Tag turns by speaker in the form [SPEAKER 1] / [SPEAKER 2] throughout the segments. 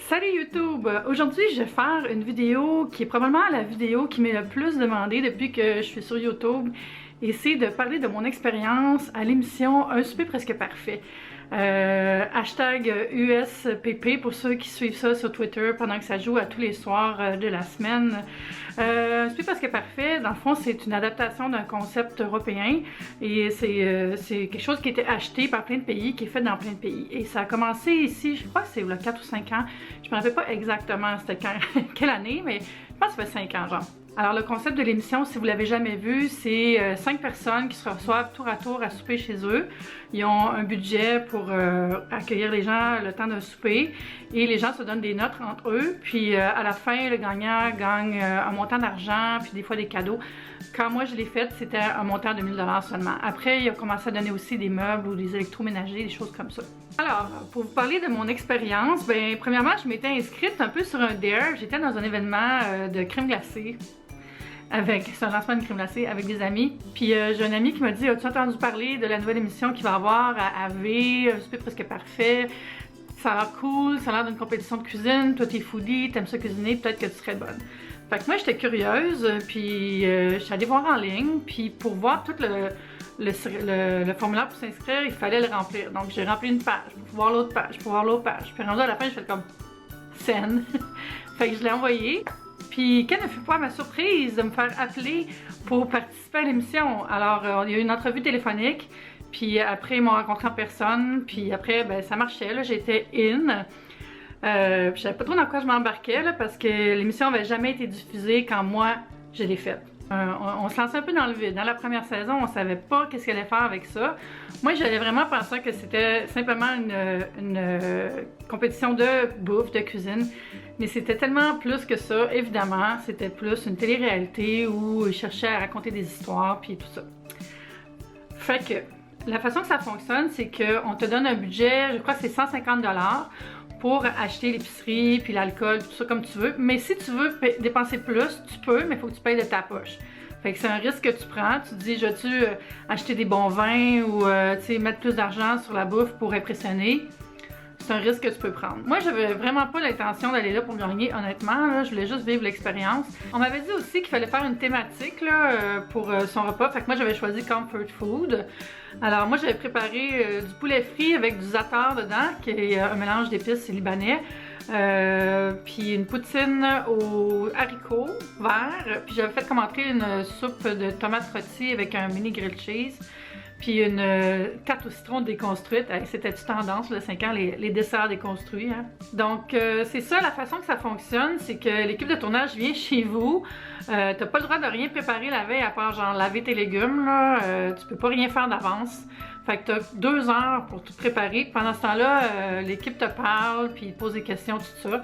[SPEAKER 1] Salut YouTube! Aujourd'hui, je vais faire une vidéo qui est probablement la vidéo qui m'est le plus demandée depuis que je suis sur YouTube. Et c'est de parler de mon expérience à l'émission Un souper presque parfait. Hashtag USPP pour ceux qui suivent ça sur Twitter pendant que ça joue à tous les soirs de la semaine. Un souper presque parfait, dans le fond, c'est une adaptation d'un concept européen et c'est quelque chose qui a été acheté par plein de pays, qui est fait dans plein de pays. Et ça a commencé ici, je crois que c'est il y a 4 ou 5 ans. Je me rappelle pas exactement c'était quelle année, mais je pense que ça fait 5 ans genre. Alors le concept de l'émission, si vous l'avez jamais vu, c'est 5 personnes qui se reçoivent tour à tour à souper chez eux. Ils ont un budget pour accueillir les gens le temps d'un souper et les gens se donnent des notes entre eux. Puis à la fin, le gagnant gagne un montant d'argent puis des fois des cadeaux. Quand moi je l'ai fait, c'était un montant de 1000 $ seulement. Après, il a commencé à donner aussi des meubles ou des électroménagers, des choses comme ça. Alors, pour vous parler de mon expérience, ben premièrement, je m'étais inscrite un peu sur un dare. J'étais dans un événement de crème glacée. C'est un lancement de crème glacée avec des amis. Puis j'ai un ami qui m'a dit: as-tu entendu parler de la nouvelle émission qu'il va y avoir à AV, un souper presque parfait? Ça a l'air cool, ça a l'air d'une compétition de cuisine, toi t'es foodie, t'aimes ça cuisiner, peut-être que tu serais bonne. Fait que moi j'étais curieuse, puis je suis allée voir en ligne, puis pour voir tout le formulaire pour s'inscrire, il fallait le remplir. Donc j'ai rempli une page, pour voir l'autre page, pour voir l'autre page. Puis rendu à la fin, j'ai fait comme scène. Fait que je l'ai envoyé. Puis quelle ne fut pas ma surprise de me faire appeler pour participer à l'émission. Alors il y a eu une entrevue téléphonique, puis après ils m'ont rencontré en personne, puis après ben ça marchait, là j'étais in. Puis je savais pas trop dans quoi je m'embarquais là, parce que l'émission n'avait jamais été diffusée quand moi je l'ai faite. On se lançait un peu dans le vide. Dans la première saison, on savait pas qu'est-ce qu'elle allait faire avec ça. Moi, j'allais vraiment penser que c'était simplement une compétition de bouffe, de cuisine. Mais c'était tellement plus que ça, évidemment. C'était plus une télé-réalité où ils cherchaient à raconter des histoires, puis tout ça. Fait que, la façon que ça fonctionne, c'est qu'on te donne un budget, je crois que c'est 150 $ pour acheter l'épicerie, puis l'alcool, tout ça comme tu veux. Mais si tu veux dépenser plus, tu peux, mais il faut que tu payes de ta poche. Fait que c'est un risque que tu prends. Tu te dis, je vais-tu acheter des bons vins ou tu sais, mettre plus d'argent sur la bouffe pour impressionner? C'est un risque que tu peux prendre. Moi, j'avais vraiment pas l'intention d'aller là pour gagner, honnêtement. Là, je voulais juste vivre l'expérience. On m'avait dit aussi qu'il fallait faire une thématique là, pour son repas. Fait que moi, j'avais choisi Comfort Food. Alors, moi, j'avais préparé du poulet frit avec du za'atar dedans, qui est un mélange d'épices libanais. Puis une poutine aux haricots verts. Puis j'avais fait comme entrée une soupe de tomates rôties avec un mini grilled cheese. Puis une tarte au citron déconstruite. C'était-tu tendance, le 5 ans, les desserts déconstruits. Hein? Donc, c'est ça, la façon que ça fonctionne, c'est que l'équipe de tournage vient chez vous. T'as pas le droit de rien préparer la veille à part genre laver tes légumes. Là. Tu peux pas rien faire d'avance. Fait que t'as 2 heures pour tout préparer. Pendant ce temps-là, l'équipe te parle, puis te pose des questions, tout ça.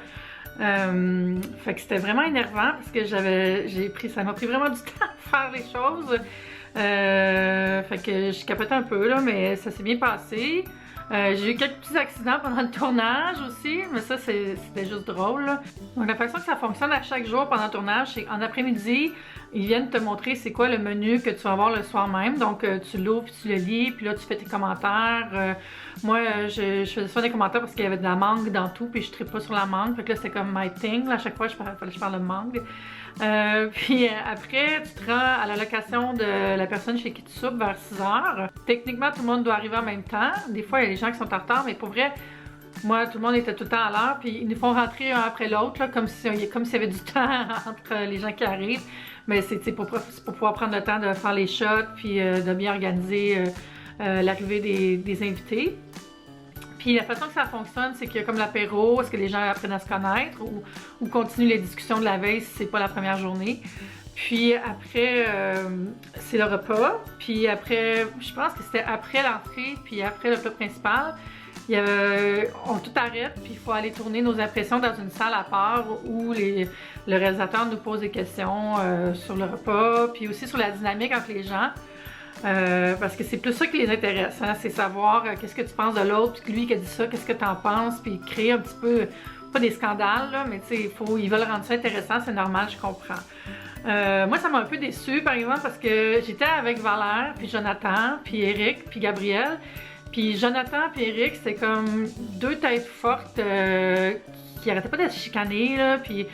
[SPEAKER 1] Fait que c'était vraiment énervant parce que ça m'a pris vraiment du temps à faire les choses. Fait que je capotais un peu là, mais ça s'est bien passé. J'ai eu quelques petits accidents pendant le tournage aussi, mais ça c'était juste drôle là. Donc la façon que ça fonctionne à chaque jour pendant le tournage, c'est qu'en après-midi, ils viennent te montrer c'est quoi le menu que tu vas avoir le soir même. Donc tu l'ouvres puis tu le lis, puis là tu fais tes commentaires. Moi je faisais ça des commentaires parce qu'il y avait de la mangue dans tout, puis je trippe pas sur la mangue. Fait que là c'était comme my thing. Là, à chaque fois fallait que je parle de mangue. Puis après, tu te rends à la location de la personne chez qui tu soupes vers 6 h. Techniquement, tout le monde doit arriver en même temps. Des fois, il y a des gens qui sont en retard, mais pour vrai, moi, tout le monde était tout le temps à l'heure. Puis ils nous font rentrer un après l'autre, comme s'il y avait du temps entre les gens qui arrivent. Mais c'est pour pouvoir prendre le temps de faire les shots, puis de bien organiser l'arrivée des invités. Puis la façon que ça fonctionne, c'est qu'il y a comme l'apéro, est-ce que les gens apprennent à se connaître ou continuent les discussions de la veille si c'est pas la première journée. Puis après, c'est le repas. Puis après, je pense que c'était après l'entrée, puis après le plat principal, on tout arrête, puis il faut aller tourner nos impressions dans une salle à part où le réalisateur nous pose des questions sur le repas, puis aussi sur la dynamique entre les gens. Parce que c'est plus ça qui les intéresse, hein? C'est savoir qu'est-ce que tu penses de l'autre, puis lui qui a dit ça, qu'est-ce que tu en penses, puis créer un petit peu, pas des scandales, là, mais tu sais, ils veulent rendre ça intéressant, c'est normal, je comprends. Moi, ça m'a un peu déçue, par exemple, parce que j'étais avec Valère, puis Jonathan, puis Eric, puis Gabriel. Puis Jonathan et Eric, c'était comme deux têtes fortes qui arrêtait pas d'être chicané, là, puis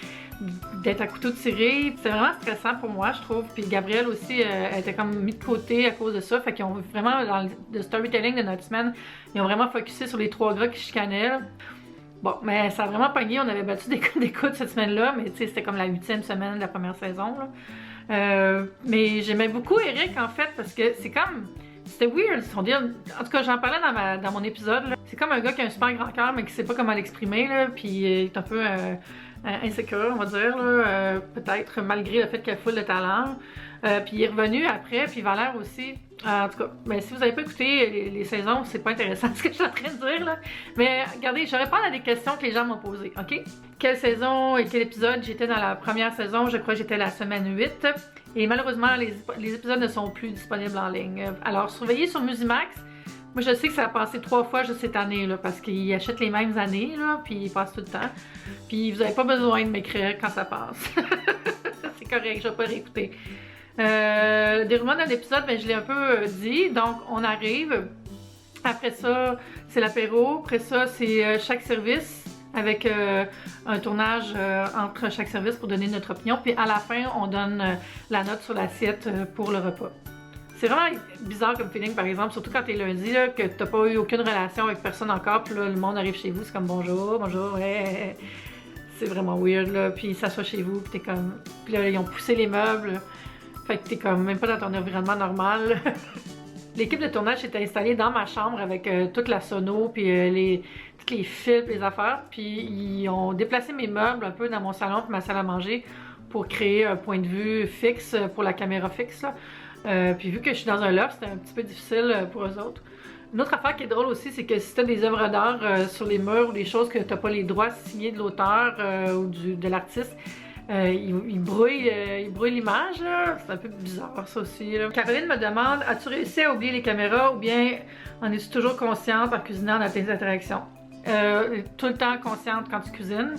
[SPEAKER 1] d'être à couteau tiré. C'était vraiment stressant pour moi, je trouve. Puis Gabrielle aussi, elle était comme mise de côté à cause de ça. Fait qu'ils ont vraiment, dans le storytelling de notre semaine, ils ont vraiment focusé sur les 3 gars qui chicanaient, là. Bon, mais ça a vraiment pogné. On avait battu des codes d'écoute cette semaine-là, mais tu sais, c'était comme la 8e semaine de la première saison, là. Mais j'aimais beaucoup Eric, en fait, parce que c'est comme... C'était weird, en tout cas j'en parlais dans mon épisode, c'est comme un gars qui a un super grand cœur mais qui sait pas comment l'exprimer, puis il est un peu insécure, on va dire, peut-être malgré le fait qu'il a full de talent. Puis il est revenu après, puis Valère aussi. En tout cas, ben, si vous n'avez pas écouté les saisons, c'est pas intéressant ce que je suis en train de dire, là. Mais regardez, je réponds à des questions que les gens m'ont posées, ok? Quelle saison et quel épisode j'étais dans la première saison? Je crois que j'étais la semaine 8. Et malheureusement, les épisodes ne sont plus disponibles en ligne. Alors, surveillez sur Musimax. Moi, je sais que ça a passé 3 fois juste cette année, là, parce qu'ils achètent les mêmes années, là, puis ils passent tout le temps. Puis vous n'avez pas besoin de m'écrire quand ça passe. C'est correct, je vais pas réécouter. Le déroulement d'un épisode, ben, je l'ai un peu dit. Donc, on arrive. Après ça, c'est l'apéro. Après ça, c'est chaque service avec un tournage entre chaque service pour donner notre opinion. Puis à la fin, on donne la note sur l'assiette pour le repas. C'est vraiment bizarre comme feeling, par exemple, surtout quand t'es lundi, là, que t'as pas eu aucune relation avec personne encore, puis là, le monde arrive chez vous, c'est comme bonjour, bonjour, ouais. C'est vraiment weird, là, puis ils s'assoient chez vous, puis t'es comme... Puis là, ils ont poussé les meubles, fait que t'es comme même pas dans ton environnement normal. L'équipe de tournage était installée dans ma chambre avec toute la sono, puis toutes les fils, les affaires, puis ils ont déplacé mes meubles un peu dans mon salon, puis ma salle à manger, pour créer un point de vue fixe pour la caméra fixe, là. Puis vu que je suis dans un loft, c'était un petit peu difficile pour eux autres. Une autre affaire qui est drôle aussi, c'est que si tu as des œuvres d'art sur les murs ou des choses que tu n'as pas les droits signés de l'auteur ou de l'artiste, ils brouillent l'image. C'est un peu bizarre ça aussi, là. Caroline me demande, as-tu réussi à oublier les caméras ou bien en es-tu toujours consciente en cuisinant dans tes interactions? Tout le temps consciente quand tu cuisines.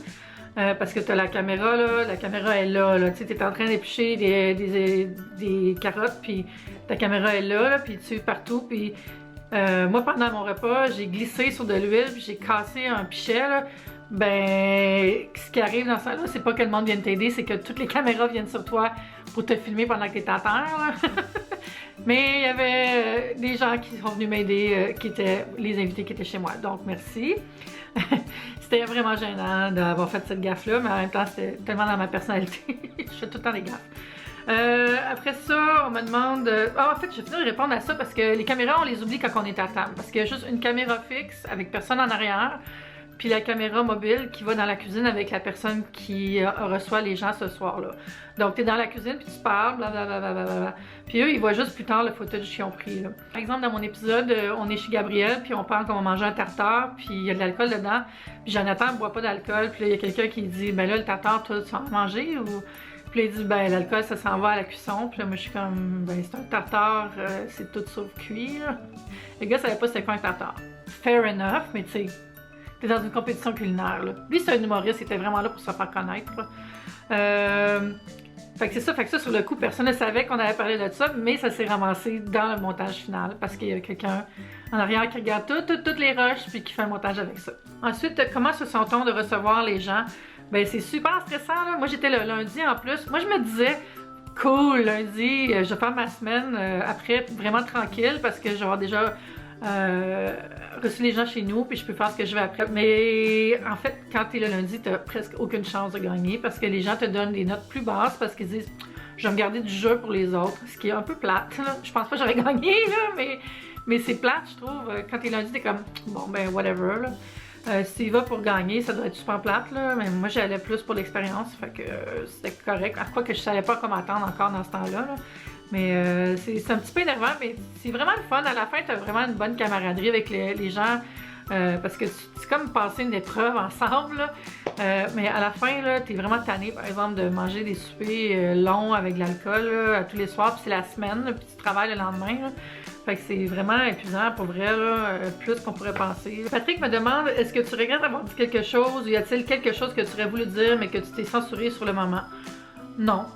[SPEAKER 1] Parce que tu as la caméra, là, la caméra est là, tu sais, tu es en train d'éplucher des carottes, puis ta caméra est là, puis tu es partout, puis moi, pendant mon repas, j'ai glissé sur de l'huile, puis j'ai cassé un pichet, là. Ben, ce qui arrive dans ça, là, c'est pas que le monde vienne t'aider, c'est que toutes les caméras viennent sur toi pour te filmer pendant que tu es à terre, là. Mais il y avait des gens qui sont venus m'aider, qui étaient les invités qui étaient chez moi, donc merci. C'était vraiment gênant d'avoir fait cette gaffe-là, mais en même temps, c'était tellement dans ma personnalité. Je fais tout le temps des gaffes. Après ça, on me demande... en fait, je vais finir de répondre à ça parce que les caméras, on les oublie quand on est à table. Parce qu'il y a juste une caméra fixe avec personne en arrière, puis la caméra mobile qui va dans la cuisine avec la personne qui reçoit les gens ce soir-là. Donc, tu es dans la cuisine, puis tu parles, blablabla. Puis eux, ils voient juste plus tard le footage qu'ils ont pris, là. Par exemple, dans mon épisode, on est chez Gabrielle, puis on parle qu'on va manger un tartare, puis il y a de l'alcool dedans. Puis Jonathan ne boit pas d'alcool, puis là, il y a quelqu'un qui dit, ben là, le tartare, toi, tu vas en manger? Ou... Puis là, il dit, ben l'alcool, ça s'en va à la cuisson. Puis là, moi, je suis comme, ben c'est un tartare, c'est tout sauf cuit, là. Le gars savait pas c'était quoi un tartare. Fair enough, mais tu sais... T'es dans une compétition culinaire, là. Lui, c'est un humoriste, il était vraiment là pour se faire connaître, là. Fait que c'est ça, sur le coup, personne ne savait qu'on avait parlé de ça, mais ça s'est ramassé dans le montage final, parce qu'il y a quelqu'un en arrière qui regarde toutes les rushs, puis qui fait un montage avec ça. Ensuite, comment se sent-on de recevoir les gens? Ben, c'est super stressant, là. Moi, j'étais le lundi en plus. Moi, je me disais, cool, lundi, je vais faire ma semaine après, vraiment tranquille, parce que je vais avoir déjà... reçu les gens chez nous, puis je peux faire ce que je veux après. Mais en fait, quand t'es le lundi, t'as presque aucune chance de gagner parce que les gens te donnent des notes plus basses parce qu'ils disent je vais me garder du jeu pour les autres, ce qui est un peu plate, là. Je pense pas que j'aurais gagné, là, mais c'est plate, je trouve. Quand t'es lundi, t'es comme bon, ben whatever, là. Si tu vas pour gagner, ça doit être super plate, là, mais moi j'allais plus pour l'expérience, fait que c'était correct. À quoi que je savais pas comment attendre encore dans ce temps-là, là. Mais c'est un petit peu énervant, mais c'est vraiment le fun. À la fin, tu as vraiment une bonne camaraderie avec les gens parce que c'est comme passer une épreuve ensemble, là. Mais à la fin, tu es vraiment tanné, par exemple, de manger des soupers longs avec de l'alcool tous les soirs, puis c'est la semaine, là, puis tu travailles le lendemain, là. Fait que c'est vraiment épuisant pour vrai, là, plus qu'on pourrait penser. Patrick me demande, est-ce que tu regrettes d'avoir dit quelque chose ou y a-t-il quelque chose que tu aurais voulu dire mais que tu t'es censuré sur le moment? Non.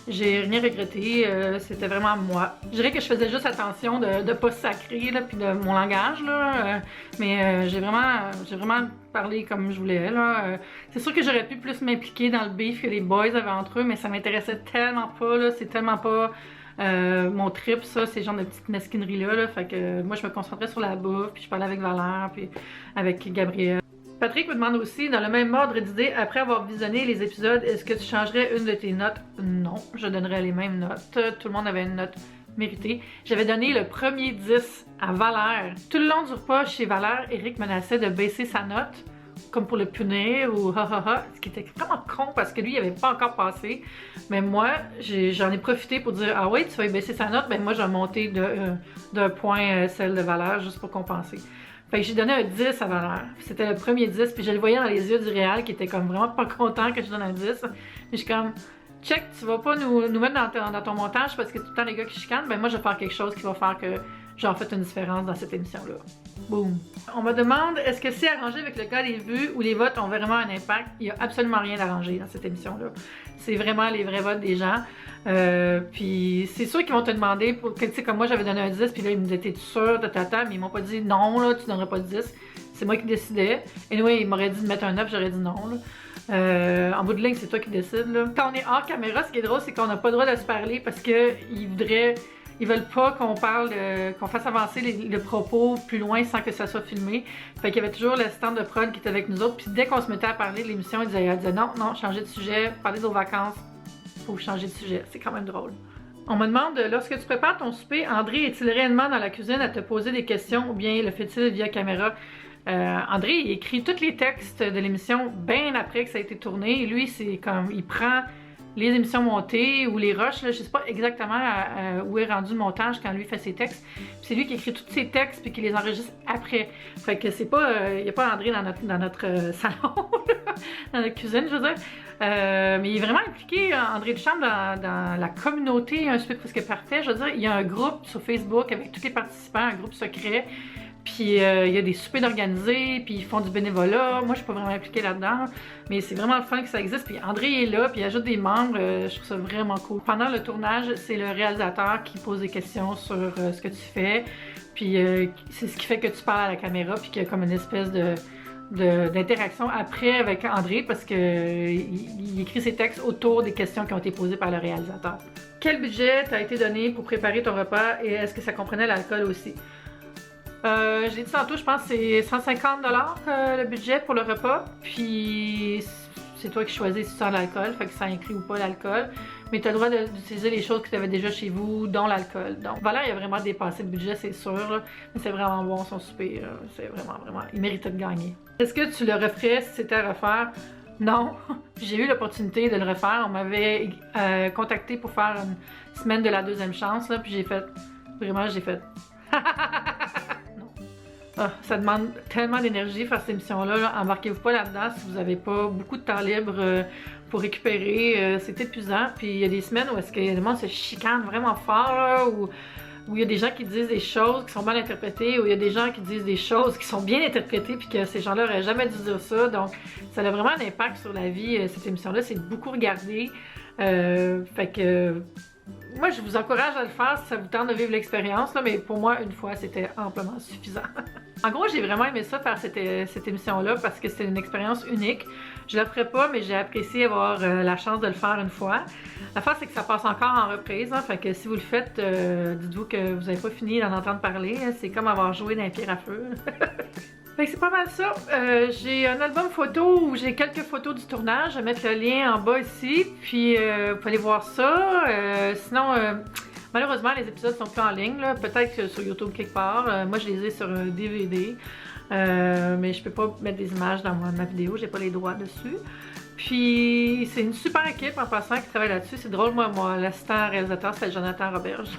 [SPEAKER 1] J'ai rien regretté, c'était vraiment moi. Je dirais que je faisais juste attention de pas sacrer, là, puis de mon langage, là, mais j'ai vraiment parlé comme je voulais, là. C'est sûr que j'aurais pu plus m'impliquer dans le beef que les boys avaient entre eux, mais ça m'intéressait tellement pas, là, c'est tellement pas mon trip, ça, ces genres de petites mesquineries-là, là, fait que moi je me concentrais sur la bouffe, puis je parlais avec Valère, puis avec Gabriel. Patrick me demande aussi, dans le même ordre d'idée, après avoir visionné les épisodes, est-ce que tu changerais une de tes notes? Non, je donnerais les mêmes notes. Tout le monde avait une note méritée. J'avais donné le premier 10 à Valère. Tout le long du repas chez Valère, Eric menaçait de baisser sa note, comme pour le punir ou ha ha ha, ce qui était vraiment con parce que lui, il avait pas encore passé. Mais moi, j'en ai profité pour dire, ah oui, tu vas baisser sa note, ben moi, je vais monter d'un point celle de Valère juste pour compenser. Fait que j'ai donné un 10 à Valère. C'était le premier 10, puis je le voyais dans les yeux du réal qui était comme vraiment pas content que je donne un 10. Puis je suis comme, check, tu vas pas nous mettre dans ton montage parce que tout le temps les gars qui chicanent, ben moi je vais faire quelque chose qui va faire que j'en fais une différence dans cette émission-là. Boum! On me demande, est-ce que c'est arrangé avec le cas des vues ou les votes ont vraiment un impact? Il y a absolument rien d'arrangé dans cette émission-là. C'est vraiment les vrais votes des gens. Puis c'est sûr qu'ils vont te demander, tu sais, comme moi j'avais donné un 10, puis là ils me disaient, t'es sûr, mais ils m'ont pas dit non, là, tu donneras pas de 10. C'est moi qui décidais. Et anyway, ils m'auraient dit de mettre un 9, j'aurais dit non, là. En bout de ligne, c'est toi qui décides, là. Quand on est hors caméra, ce qui est drôle, c'est qu'on n'a pas le droit de se parler parce ils veulent pas qu'on parle, qu'on fasse avancer le propos plus loin sans que ça soit filmé. Fait qu'il y avait toujours le stand de prod qui était avec nous autres. Puis dès qu'on se mettait à parler de l'émission, ils disaient non, changez de sujet, parlez de vos vacances, faut changer de sujet. C'est quand même drôle. On me demande, lorsque tu prépares ton souper, André est-il réellement dans la cuisine à te poser des questions ou bien le fait-il via caméra? André, il écrit tous les textes de l'émission bien après que ça a été tourné. Et lui, c'est comme, il prend les émissions montées ou les rushs, là, je sais pas exactement où est rendu le montage quand lui fait ses textes. C'est lui qui écrit tous ses textes puis qui les enregistre après. Fait que c'est pas, il n'y a pas André dans notre salon, dans notre cuisine, je veux dire. Mais il est vraiment impliqué, André Duchamp, dans la communauté Un souper presque parfait. Je veux dire, il y a un groupe sur Facebook avec tous les participants, un groupe secret. Puis il y a des soupers d'organisés, puis ils font du bénévolat. Moi, je suis pas vraiment impliquée là-dedans, mais c'est vraiment le fun que ça existe. Puis André est là, puis il ajoute des membres. Je trouve ça vraiment cool. Pendant le tournage, c'est le réalisateur qui pose des questions sur ce que tu fais. Puis c'est ce qui fait que tu parles à la caméra, puis qu'il y a comme une espèce d'interaction après avec André, parce que il écrit ses textes autour des questions qui ont été posées par le réalisateur. Quel budget t'a été donné pour préparer ton repas et est-ce que ça comprenait l'alcool aussi? Je l'ai dit tantôt, je pense que c'est 150 $ le budget pour le repas. Puis c'est toi qui choisis si tu sens l'alcool, fait que ça inclut ou pas l'alcool. Mais tu as le droit d'utiliser les choses que tu avais déjà chez vous, dont l'alcool. Donc Valère, il a vraiment dépassé le budget, c'est sûr. Là. Mais c'est vraiment bon son souper. C'est vraiment, il méritait de gagner. Est-ce que tu le referais si c'était à refaire? Non. J'ai eu l'opportunité de le refaire. On m'avait contacté pour faire une semaine de la deuxième chance. Là, puis j'ai fait. Ça demande tellement d'énergie faire cette émission-là. Là. Embarquez-vous pas là-dedans si vous n'avez pas beaucoup de temps libre pour récupérer. C'est épuisant. Puis il y a des semaines où est-ce que le monde se chicane vraiment fort, là, où il y a des gens qui disent des choses qui sont mal interprétées, où il y a des gens qui disent des choses qui sont bien interprétées, puis que ces gens-là n'auraient jamais dû dire ça. Donc ça a vraiment un impact sur la vie, cette émission-là. C'est beaucoup regardé. Fait que... Moi, je vous encourage à le faire si ça vous tente de vivre l'expérience, mais pour moi, une fois, c'était amplement suffisant. En gros, j'ai vraiment aimé ça, faire cette émission-là, parce que c'était une expérience unique. Je la ferai pas, mais j'ai apprécié avoir la chance de le faire une fois. L'affaire, c'est que ça passe encore en reprise, fait que si vous le faites, dites-vous que vous n'avez pas fini d'en entendre parler. C'est comme avoir joué dans un pierre à feu. Fait que c'est pas mal ça. J'ai un album photo où j'ai quelques photos du tournage. Je vais mettre le lien en bas ici. Puis vous pouvez aller voir ça. Sinon, malheureusement, les épisodes sont plus en ligne. Peut-être sur YouTube quelque part. Moi, je les ai sur un DVD. Mais je peux pas mettre des images dans ma vidéo. J'ai pas les droits dessus. Puis c'est une super équipe en passant qui travaille là-dessus. C'est drôle, moi l'assistant réalisateur, c'est Jonathan Roberge.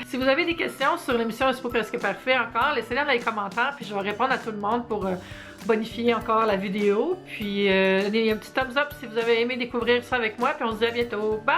[SPEAKER 1] Si vous avez des questions sur l'émission Un souper presque parfait encore, laissez-les dans les commentaires, puis je vais répondre à tout le monde pour bonifier encore la vidéo. Puis donnez un petit thumbs up si vous avez aimé découvrir ça avec moi, puis on se dit à bientôt. Bye!